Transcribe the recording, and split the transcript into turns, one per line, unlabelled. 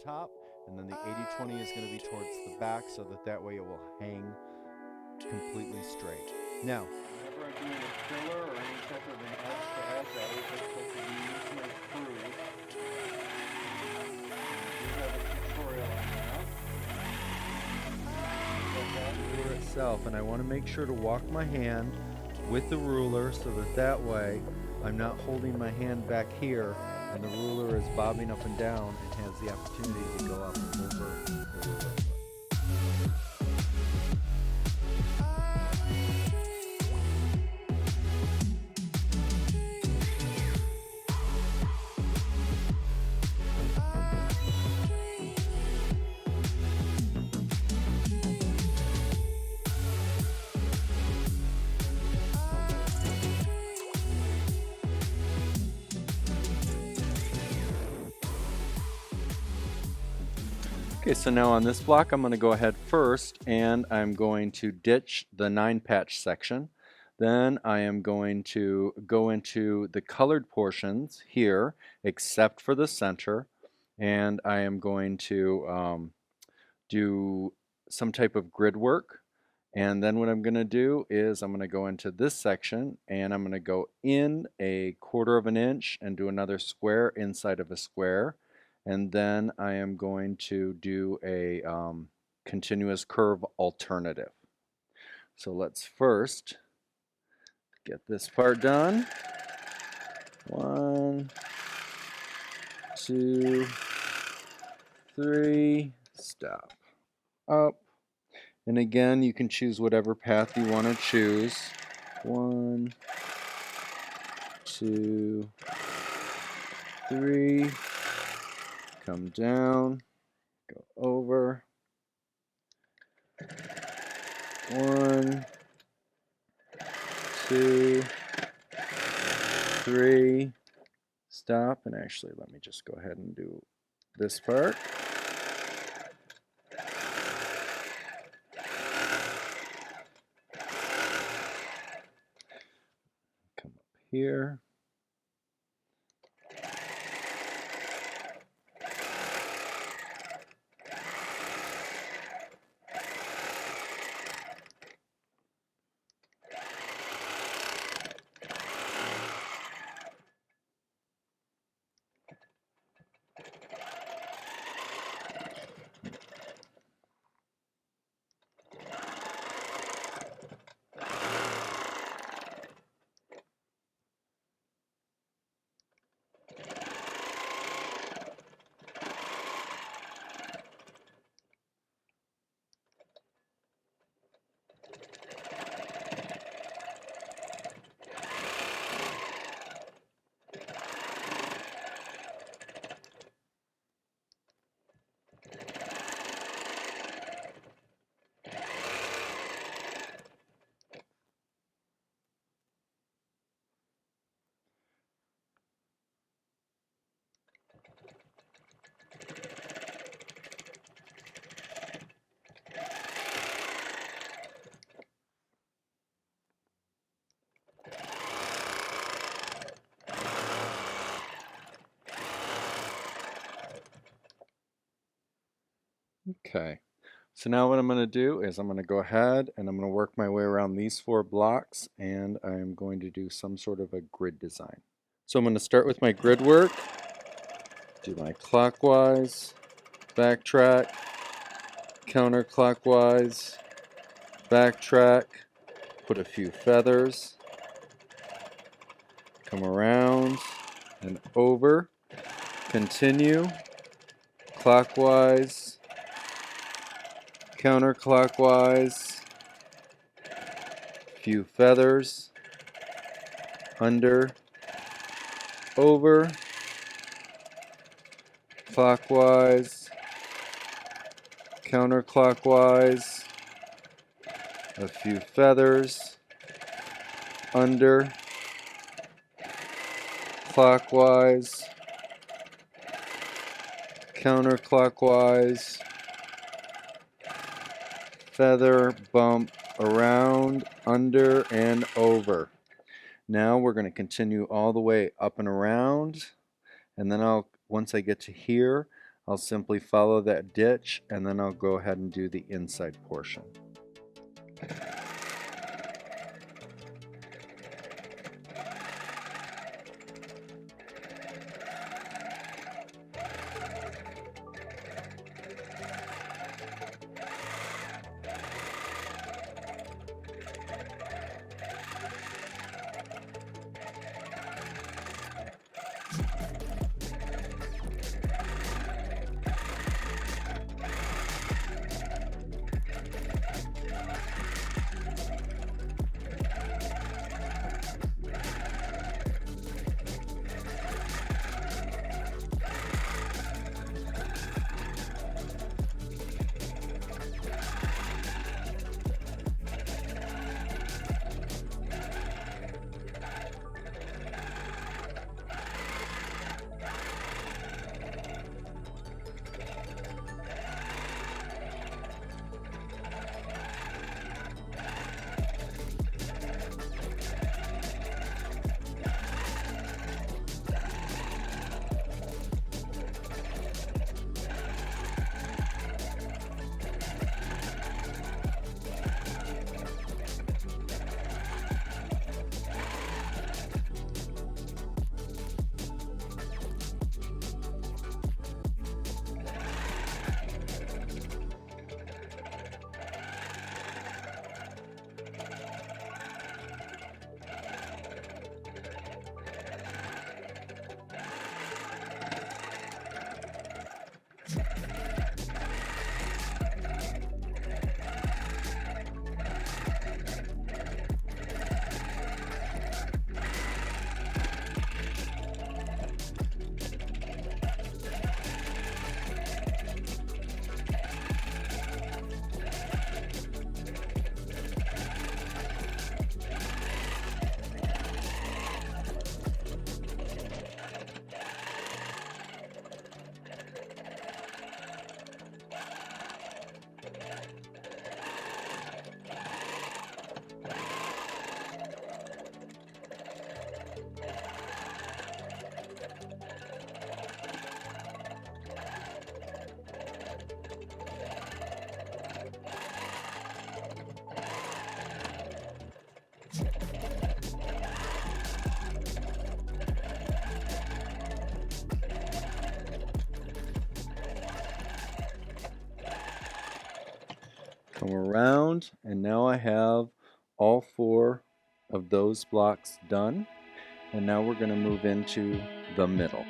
top, and then the 80-20 is going to be towards the back, so that way it will hang completely straight. Now,
whenever I'm doing a filler or any type of an edge to edge, I always like to use my screws. I do have a tutorial on that.
Ruler itself, and I want to make sure to walk my hand with the ruler so that way I'm not holding my hand back here and the ruler is bobbing up and down and has the opportunity to go up and over the ruler. Okay, so now on this block I'm going to go ahead first and I'm going to ditch the 9-patch section. Then I am going to go into the colored portions here except for the center, and I am going to do some type of grid work. And then what I'm going to do is I'm going to go into this section and I'm going to go in a 1/4 of an inch and do another square inside of a square. And then I am going to do a continuous curve alternative. So let's first get this part done. 1, 2, 3, stop, up. And again, you can choose whatever path you want to choose. 1, 2, 3, come down, go over. 1, 2, 3, stop, and actually let me just go ahead and do this part. Come up here. Okay, so now what I'm going to do is I'm going to go ahead and I'm going to work my way around these 4 blocks, and I'm going to do some sort of a grid design. So I'm going to start with my grid work, do my clockwise, backtrack, counterclockwise, backtrack, put a few feathers, come around and over, continue, clockwise, counterclockwise, few feathers, under, over, clockwise, counterclockwise, a few feathers, under, clockwise, counterclockwise, feather, bump, around, under, and over. Now we're going to continue all the way up and around, and then once I get to here, I'll simply follow that ditch and then I'll go ahead and do the inside portion. Come around, and now I have all 4 of those blocks done. And now we're going to move into the middle.